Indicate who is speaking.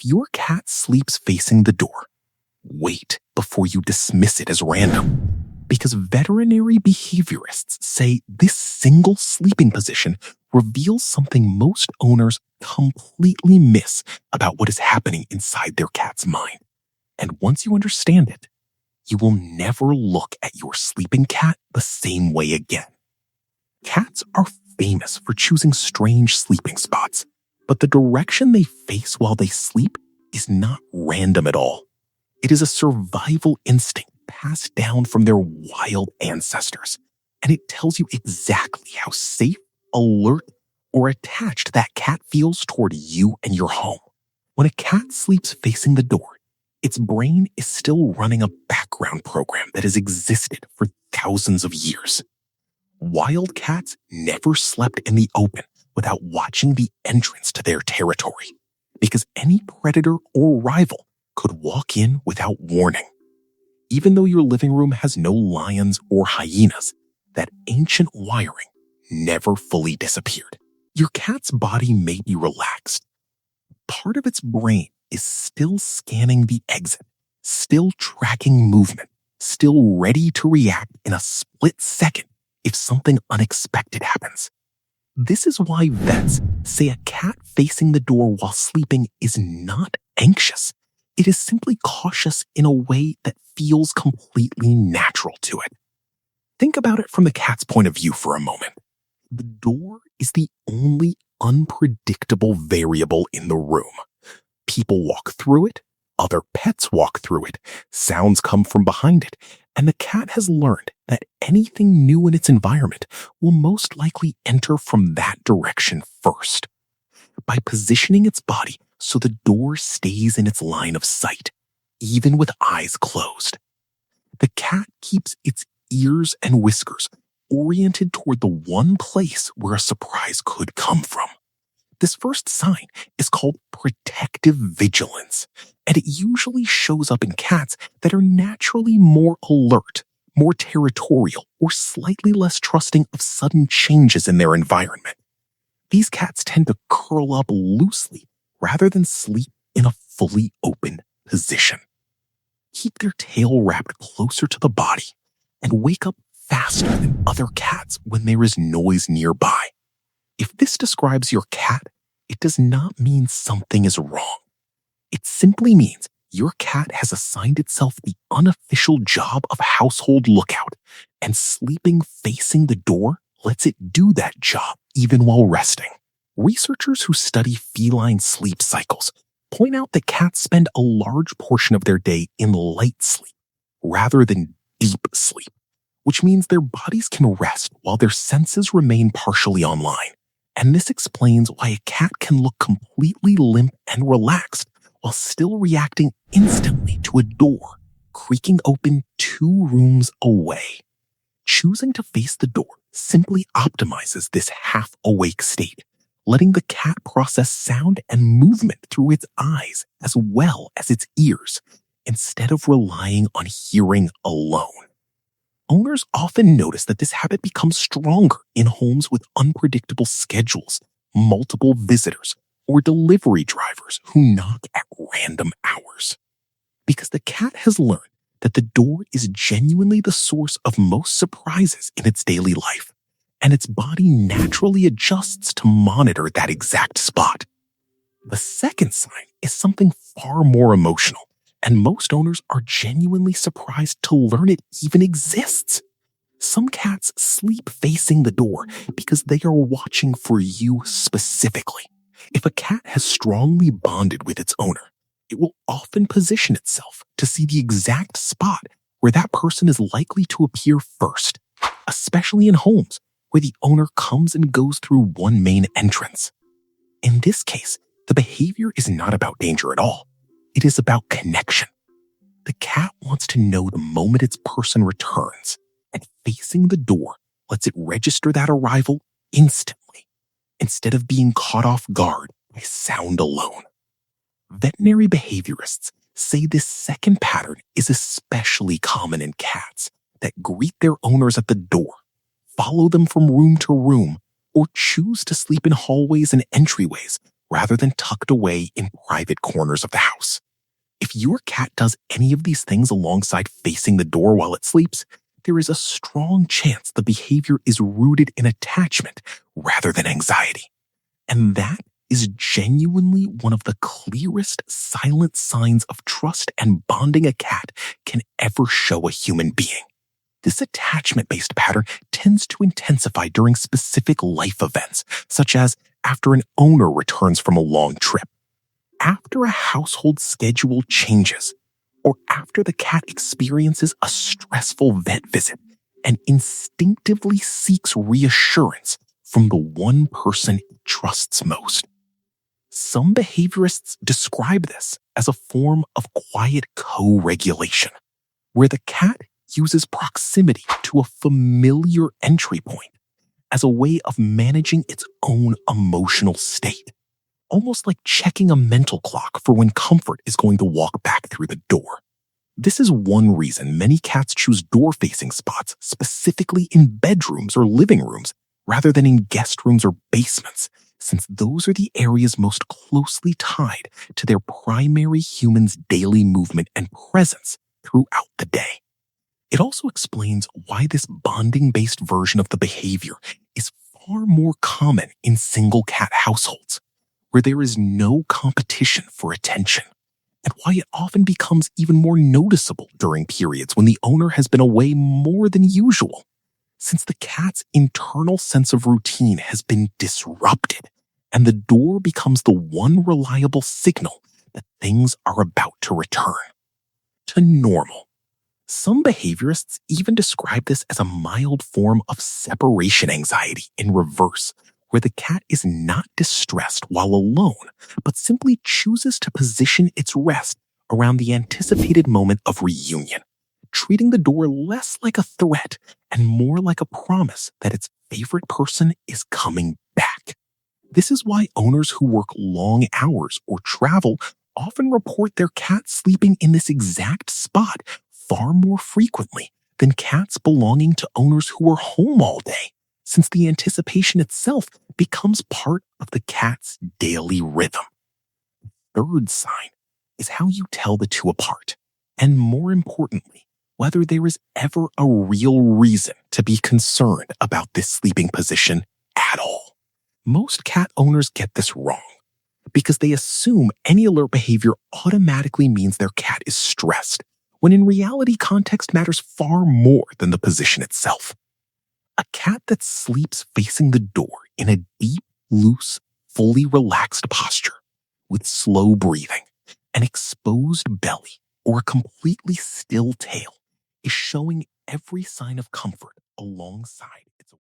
Speaker 1: If your cat sleeps facing the door, wait before you dismiss it as random, because veterinary behaviorists say this single sleeping position reveals something most owners completely miss about what is happening inside their cat's mind. And once you understand it, you will never look at your sleeping cat the same way again. Cats are famous for choosing strange sleeping spots, but the direction they face while they sleep is not random at all. It is a survival instinct passed down from their wild ancestors, and it tells you exactly how safe, alert, or attached that cat feels toward you and your home. When a cat sleeps facing the door, its brain is still running a background program that has existed for thousands of years. Wild cats never slept in the open without watching the entrance to their territory, because any predator or rival could walk in without warning. Even though your living room has no lions or hyenas, that ancient wiring never fully disappeared. Your cat's body may be relaxed. Part of its brain is still scanning the exit, still tracking movement, still ready to react in a split second if something unexpected happens. This is why vets say a cat facing the door while sleeping is not anxious. It is simply cautious in a way that feels completely natural to it. Think about it from the cat's point of view for a moment. The door is the only unpredictable variable in the room. People walk through it, other pets walk through it, sounds come from behind it, and the cat has learned that anything new in its environment will most likely enter from that direction first. By positioning its body so the door stays in its line of sight, even with eyes closed, the cat keeps its ears and whiskers oriented toward the one place where a surprise could come from. This first sign is called protective vigilance, and it usually shows up in cats that are naturally more alert, more territorial, or slightly less trusting of sudden changes in their environment. These cats tend to curl up loosely rather than sleep in a fully open position. Keep their tail wrapped closer to the body and wake up faster than other cats when there is noise nearby. If this describes your cat, it does not mean something is wrong. It simply means your cat has assigned itself the unofficial job of household lookout, and sleeping facing the door lets it do that job even while resting. Researchers who study feline sleep cycles point out that cats spend a large portion of their day in light sleep rather than deep sleep, which means their bodies can rest while their senses remain partially online. And this explains why a cat can look completely limp and relaxed while still reacting instantly to a door creaking open 2 rooms away. Choosing to face the door simply optimizes this half-awake state, letting the cat process sound and movement through its eyes as well as its ears, instead of relying on hearing alone. Owners often notice that this habit becomes stronger in homes with unpredictable schedules, multiple visitors, or delivery drivers who knock at random hours. Because the cat has learned that the door is genuinely the source of most surprises in its daily life, and its body naturally adjusts to monitor that exact spot. The second sign is something far more emotional, and most owners are genuinely surprised to learn it even exists. Some cats sleep facing the door because they are watching for you specifically. If a cat has strongly bonded with its owner, it will often position itself to see the exact spot where that person is likely to appear first, especially in homes where the owner comes and goes through one main entrance. In this case, the behavior is not about danger at all. It is about connection. The cat wants to know the moment its person returns, and facing the door lets it register that arrival instantly, instead of being caught off guard by sound alone. Veterinary behaviorists say this second pattern is especially common in cats that greet their owners at the door, follow them from room to room, or choose to sleep in hallways and entryways rather than tucked away in private corners of the house. If your cat does any of these things alongside facing the door while it sleeps, there is a strong chance the behavior is rooted in attachment rather than anxiety. And that is genuinely one of the clearest silent signs of trust and bonding a cat can ever show a human being. This attachment-based pattern tends to intensify during specific life events, such as after an owner returns from a long trip, after a household schedule changes, or after the cat experiences a stressful vet visit and instinctively seeks reassurance from the one person it trusts most. Some behaviorists describe this as a form of quiet co-regulation, where the cat uses proximity to a familiar entry point as a way of managing its own emotional state, almost like checking a mental clock for when comfort is going to walk back through the door. This is one reason many cats choose door-facing spots specifically in bedrooms or living rooms rather than in guest rooms or basements, since those are the areas most closely tied to their primary human's daily movement and presence throughout the day. It also explains why this bonding-based version of the behavior is far more common in single cat households, where there is no competition for attention, and why it often becomes even more noticeable during periods when the owner has been away more than usual, since the cat's internal sense of routine has been disrupted, and the door becomes the one reliable signal that things are about to return to normal. Some behaviorists even describe this as a mild form of separation anxiety in reverse, where the cat is not distressed while alone, but simply chooses to position its rest around the anticipated moment of reunion, treating the door less like a threat and more like a promise that its favorite person is coming back. This is why owners who work long hours or travel often report their cat sleeping in this exact spot far more frequently than cats belonging to owners who are home all day, since the anticipation itself becomes part of the cat's daily rhythm. Third sign is how you tell the two apart, and more importantly, whether there is ever a real reason to be concerned about this sleeping position at all. Most cat owners get this wrong because they assume any alert behavior automatically means their cat is stressed, when in reality context matters far more than the position itself. A cat that sleeps facing the door in a deep, loose, fully relaxed posture, with slow breathing, an exposed belly, or a completely still tail, is showing every sign of comfort alongside